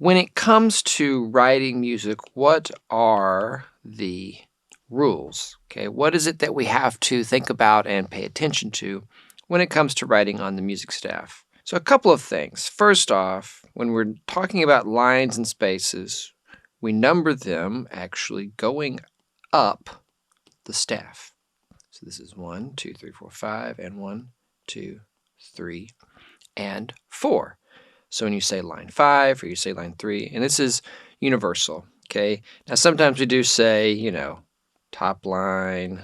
when it comes to writing music, what are the rules? Okay, what is it that we have to think about and pay attention to when it comes to writing on the music staff? So a couple of things. First off, when we're talking about lines and spaces, we number them actually going up the staff. So this is 1, 2, 3, 4, 5, and 1, 2, 3, and 4. So when you say line 5 or you say line 3, and this is universal, okay? Now sometimes we do say, you know, top line,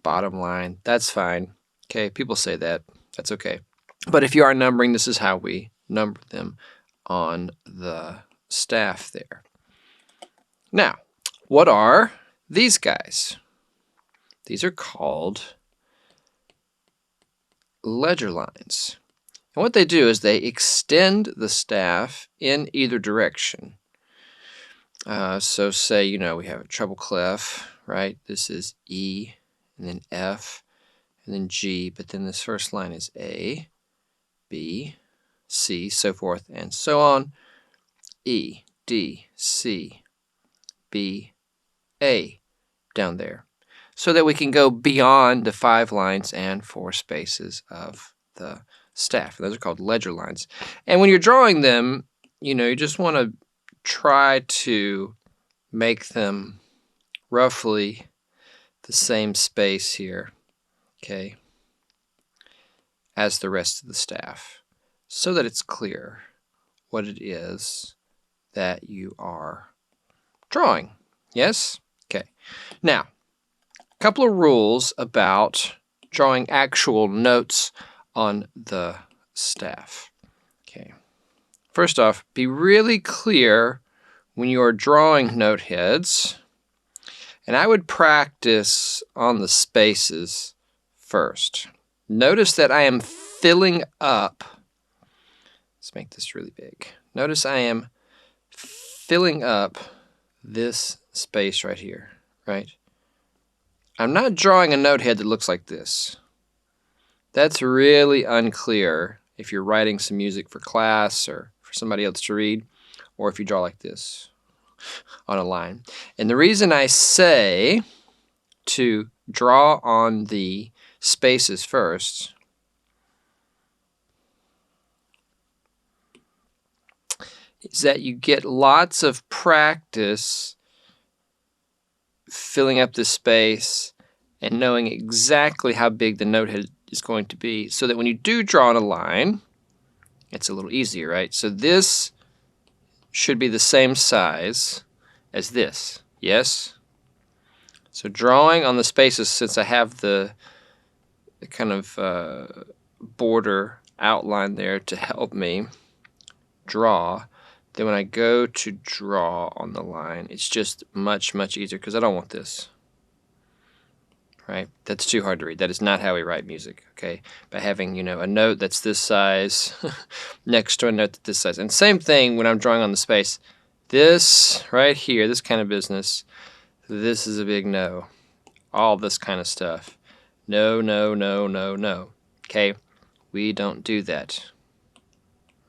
bottom line. That's fine, okay? People say that. That's okay. But if you are numbering, this is how we number them on the staff there. Now, what are these guys? These are called ledger lines. And what they do is they extend the staff in either direction. So say, you know, we have a treble clef, right? This is E, and then F, and then G, but then this first line is A, B, C, so forth, and so on. E, D, C, B, A, down there. So that we can go beyond the 5 lines and 4 spaces of the staff. Those are called ledger lines. And when you're drawing them, you know, you just want to try to make them roughly the same space here, okay, as the rest of the staff, so that it's clear what it is that you are drawing. Yes? Okay. Now, a couple of rules about drawing actual notes on the staff. Okay. First off, be really clear when you are drawing note heads, and I would practice on the spaces first. Notice that I am filling up. Let's make this really big. Notice I am filling up this space right here, right? I'm not drawing a note head that looks like this. That's really unclear if you're writing some music for class or for somebody else to read, or if you draw like this on a line. And the reason I say to draw on the spaces first is that you get lots of practice filling up the space and knowing exactly how big the note head is going to be, so that when you do draw on a line, it's a little easier, right? So this should be the same size as this, yes? So drawing on the spaces, since I have the kind of border outline there to help me draw, then when I go to draw on the line, it's just much, much easier because I don't want this. Right? That's too hard to read. That is not how we write music, okay? By having, you know, a note that's this size next to a note that's this size. And same thing when I'm drawing on the space. This right here, this kind of business, this is a big no. All this kind of stuff. No, no, no, no, no. Okay? We don't do that.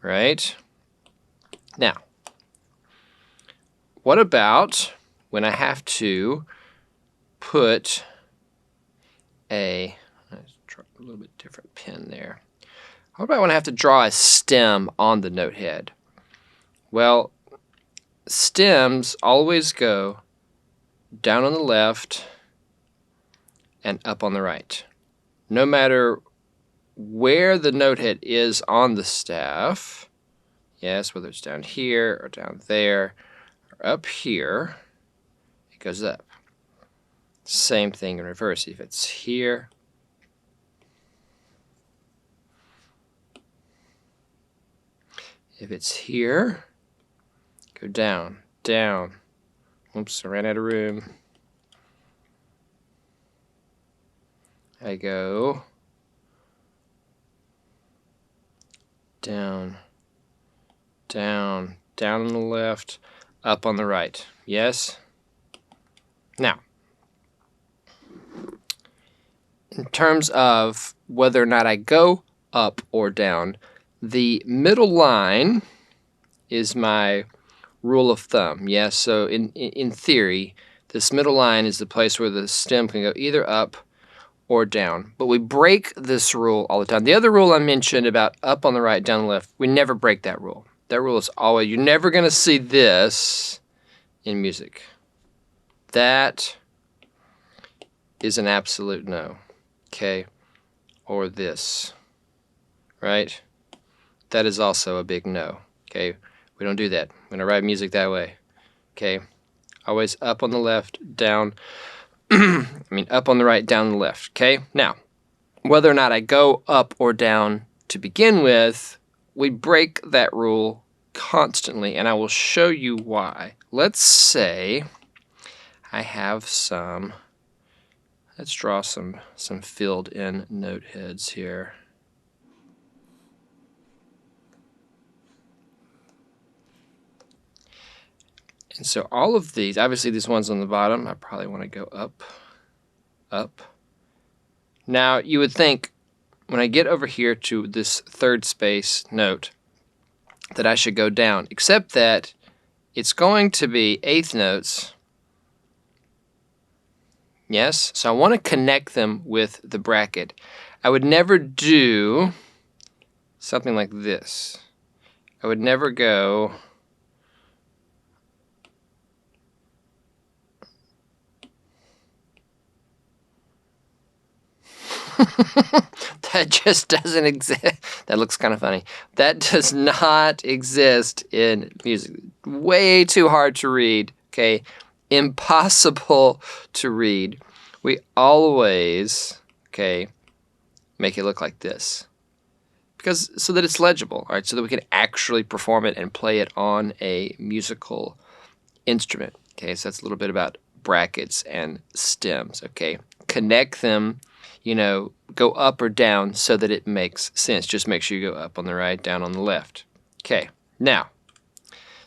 Right? Now, what about when I have to put let's try a little bit different pen there. What about when I have to draw a stem on the note head? Well, stems always go down on the left and up on the right. No matter where the note head is on the staff, yes, whether it's down here or down there or up here, it goes up. Same thing in reverse. If it's here, go down, down. Oops, I ran out of room. I go down, down, down on the left, up on the right. Yes? Now, in terms of whether or not I go up or down, the middle line is my rule of thumb. Yeah, so in theory, this middle line is the place where the stem can go either up or down. But we break this rule all the time. The other rule I mentioned about up on the right, down the left, we never break that rule. That rule is always, you're never going to see this in music. That is an absolute no. Okay? Or this. Right? That is also a big no. Okay? We don't do that. We're going to write music that way. Okay? Always up on the left, down. Up on the right, down the left. Okay? Now, whether or not I go up or down to begin with, we break that rule constantly, and I will show you why. Let's say I have some, let's draw some filled in note heads here. And so all of these, obviously these ones on the bottom, I probably want to go up, up. Now you would think when I get over here to this third space note that I should go down, except that it's going to be eighth notes. Yes, so I want to connect them with the bracket. I would never do something like this. I would never go that just doesn't exist. That looks kind of funny. That does not exist in music. Way too hard to read, okay? Impossible to read. We always, okay, make it look like this. Because so that it's legible, all right? So that we can actually perform it and play it on a musical instrument. Okay, so that's a little bit about brackets and stems, okay? Connect them, go up or down so that it makes sense. Just make sure you go up on the right, down on the left. Okay, now,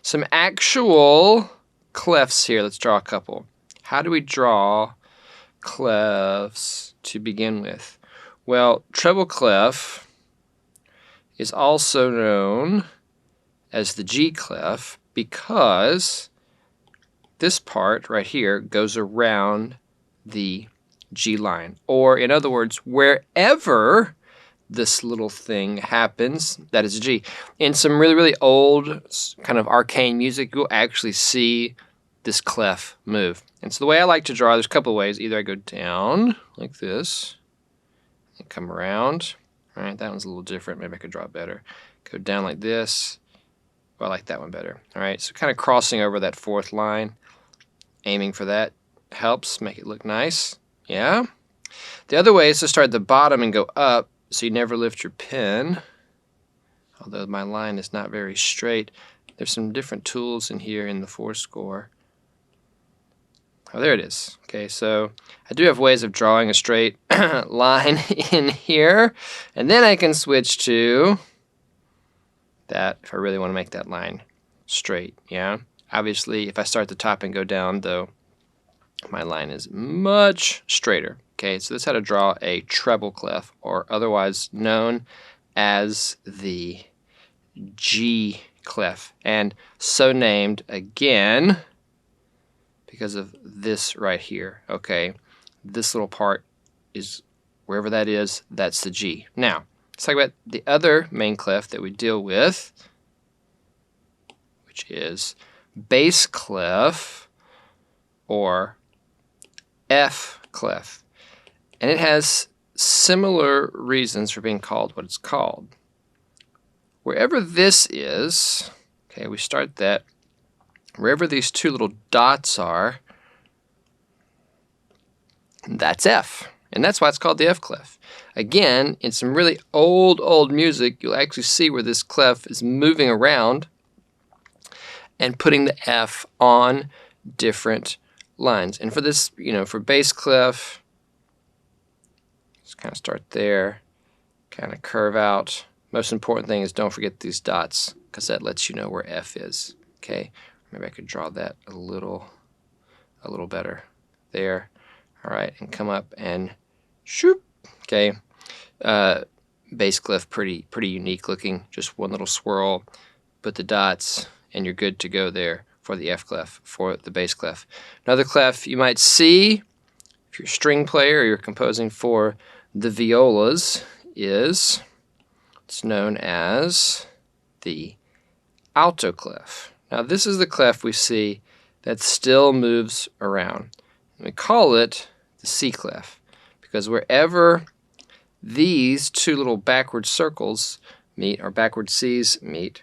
some actual clefs here. Let's draw a couple. How do we draw clefs to begin with? Well, treble clef is also known as the G clef because this part right here goes around the G line. Or in other words, wherever this little thing happens, that is a G. In some really, really old kind of arcane music, you'll actually see this clef move. And so the way I like to draw, there's a couple of ways. Either I go down like this and come around. All right, that one's a little different. Maybe I could draw it better. Go down like this. Well, I like that one better. All right, so kind of crossing over that fourth line, aiming for that helps make it look nice. Yeah. The other way is to start at the bottom and go up so you never lift your pen. Although my line is not very straight. There's some different tools in here in the 4-score. Oh, there it is. Okay, so I do have ways of drawing a straight line in here. And then I can switch to that if I really want to make that line straight, yeah? Obviously, if I start at the top and go down, though, my line is much straighter. Okay, so this is how to draw a treble clef, or otherwise known as the G clef. And so named, again, because of this right here, okay? This little part is, wherever that is, that's the G. Now, let's talk about the other main clef that we deal with, which is bass clef, or F clef. And it has similar reasons for being called what it's called. Wherever this is, okay, we start that. Wherever these two little dots are, that's F. And that's why it's called the F clef. Again, in some really old music, you'll actually see where this clef is moving around and putting the F on different lines. And for this, for bass clef, just kind of start there, kind of curve out. Most important thing is don't forget these dots because that lets you know where F is, okay? Maybe I could draw that a little better there. All right, and come up and shoop. Okay, bass clef, pretty unique looking. Just one little swirl. put the dots, and you're good to go there for the F clef, for the bass clef. Another clef you might see if you're a string player or you're composing for the violas is it's known as the alto clef. Now this is the clef we see that still moves around. And we call it the C clef because wherever these two little backward circles meet, or backward C's meet,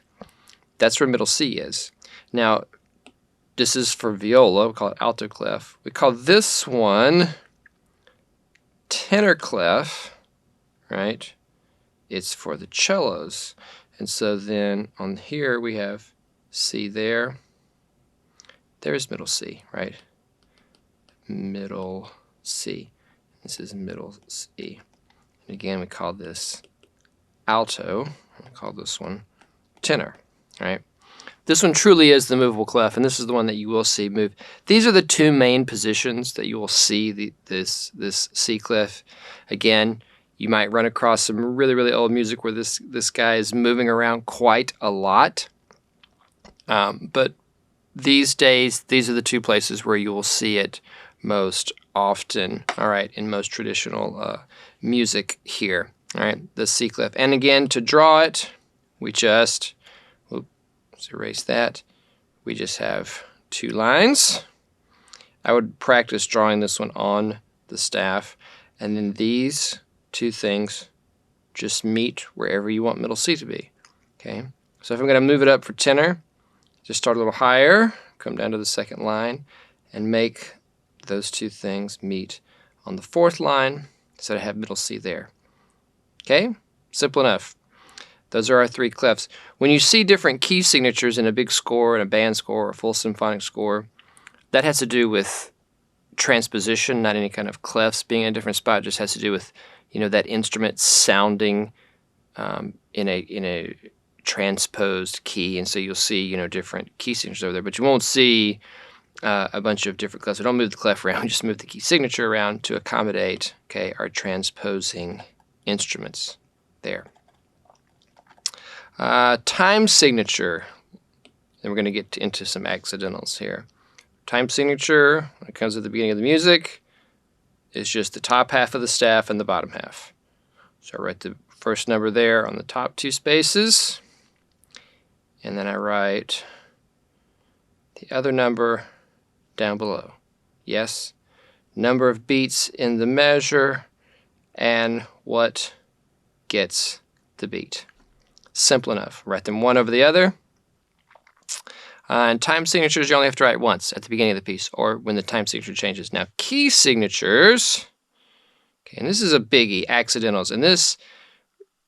that's where middle C is. Now this is for viola, we call it alto clef. We call this one tenor clef, right? It's for the cellos. And so then on here we have C there. There's middle C, right? Middle C. This is middle C. And again, we call this alto. We call this one tenor, right? This one truly is the movable clef, and this is the one that you will see move. These are the two main positions that you will see this C clef. Again, you might run across some really old music where this guy is moving around quite a lot. But these days, these are the two places where you will see it most often, all right, in most traditional music here, all right, the C clef. And again, to draw it, we just, let's erase that. We just have two lines. I would practice drawing this one on the staff, and then these two things just meet wherever you want middle C to be, okay? So if I'm going to move it up for tenor, just start a little higher, come down to the second line, and make those two things meet on the fourth line so I have middle C there. Okay? Simple enough. Those are our three clefs. When you see different key signatures in a big score, in a band score, or a full symphonic score, that has to do with transposition, not any kind of clefs being in a different spot. It just has to do with, you know, that instrument sounding in a transposed key, and so you'll see, you know, different key signatures over there, but you won't see a bunch of different clefs. So don't move the clef around, just move the key signature around to accommodate, okay, our transposing instruments there. Time signature. Then we're going to get into some accidentals here. Time signature, when it comes at the beginning of the music, is just the top half of the staff and the bottom half. So I write the first number there on the top two spaces, and then I write the other number down below. Yes, number of beats in the measure and what gets the beat. Simple enough. Write them one over the other. And time signatures you only have to write once at the beginning of the piece or when the time signature changes. Now key signatures, okay, and this is a biggie, accidentals. And this,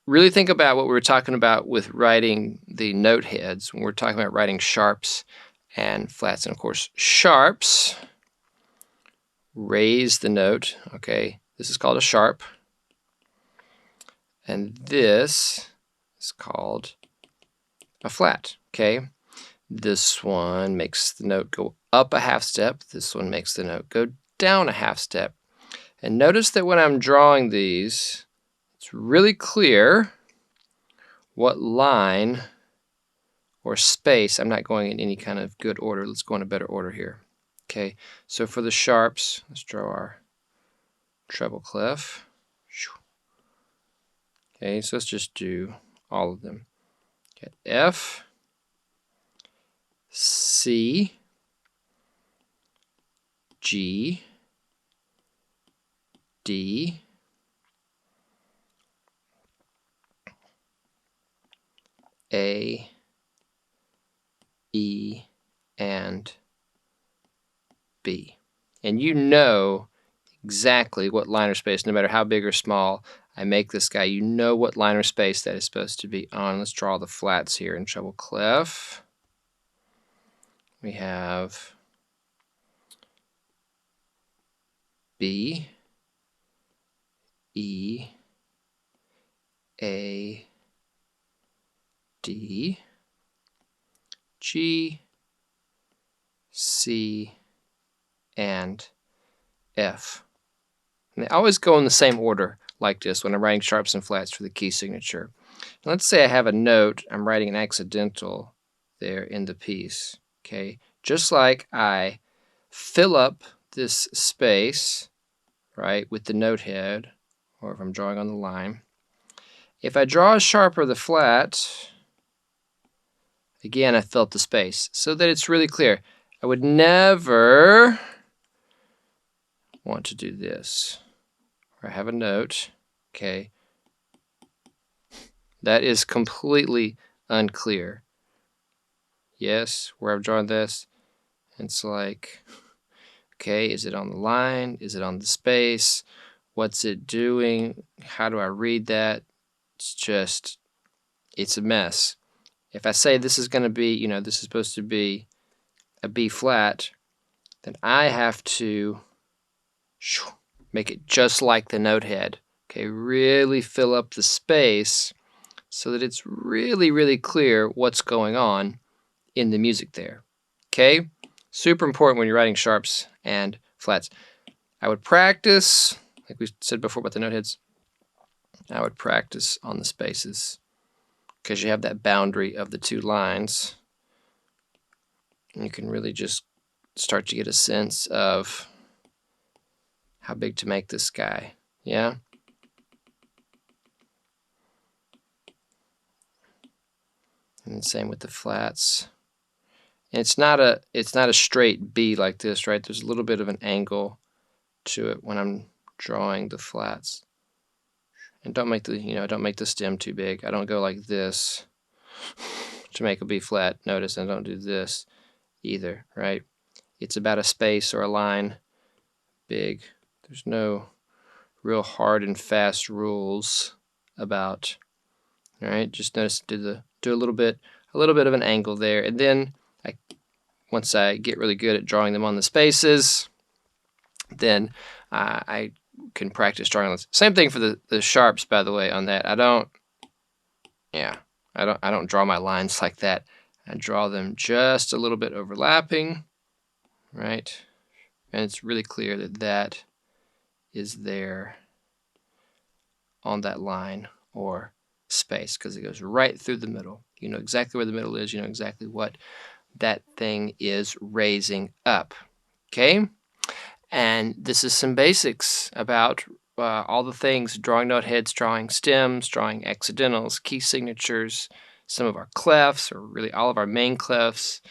really think about what we were talking about with writing the note heads when we're talking about writing sharps and flats. And of course, sharps raise the note, okay? This is called a sharp. And this is called a flat, okay? This one makes the note go up a half step. This one makes the note go down a half step. And notice that when I'm drawing these, it's really clear what line or space. I'm not going in any kind of good order. Let's go in a better order here. Okay, so for the sharps, let's draw our treble clef. Okay, so let's just do all of them. Okay, F, C, G, D, A, E, and B. And you know exactly what line or space, no matter how big or small I make this guy, you know what line or space that is supposed to be on. Let's draw the flats here in treble clef. We have B, E, A, D, G, C, and F. And they always go in the same order like this when I'm writing sharps and flats for the key signature. Now, let's say I have a note, I'm writing an accidental there in the piece. Okay, just like I fill up this space, right, with the note head, or if I'm drawing on the line. If I draw a sharp or the flat, again, I fill up the space so that it's really clear. I would never want to do this. Or I have a note, okay. That is completely unclear. Yes, where I've drawn this, it's like, okay, is it on the line? Is it on the space? What's it doing? How do I read that? It's a mess. If I say this is going to be, this is supposed to be a B flat, then I have to make it just like the note head. Okay, really fill up the space so that it's really, really clear what's going on in the music there. Okay, super important when you're writing sharps and flats. I would practice, like we said before about the note heads, I would practice on the spaces because you have that boundary of the two lines. And you can really just start to get a sense of how big to make this guy. Yeah? And same with the flats. And it's not a straight B like this, right? There's a little bit of an angle to it when I'm drawing the flats. And don't make the stem too big. I don't go like this to make a B flat. Notice I don't do this either, right? It's about a space or a line big. There's no real hard and fast rules about. All right, just notice do a little bit of an angle there, and then once I get really good at drawing them on the spaces, then I can practice drawing this. Same thing for the sharps, by the way. On that, I don't draw my lines like that. I draw them just a little bit overlapping, right? And it's really clear that that is there on that line or space because it goes right through the middle. You know exactly where the middle is. You know exactly what that thing is raising up. Okay? And this is some basics about all the things: drawing note heads, drawing stems, drawing accidentals, key signatures, some of our clefs, or really all of our main clefs,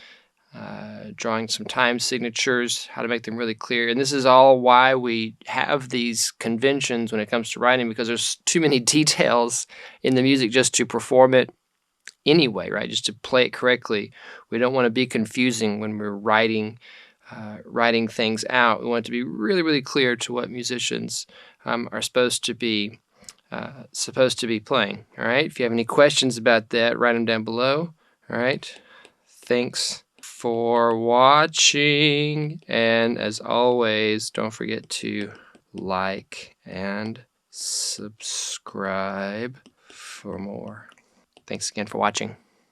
drawing some time signatures, how to make them really clear. And this is all why we have these conventions when it comes to writing, because there's too many details in the music just to perform it anyway, right? Just to play it correctly. We don't want to be confusing when we're writing things out. We want it to be really, really clear to what musicians are supposed to be playing. All right. If you have any questions about that, write them down below. All right. Thanks for watching, and as always, don't forget to like and subscribe for more. Thanks again for watching.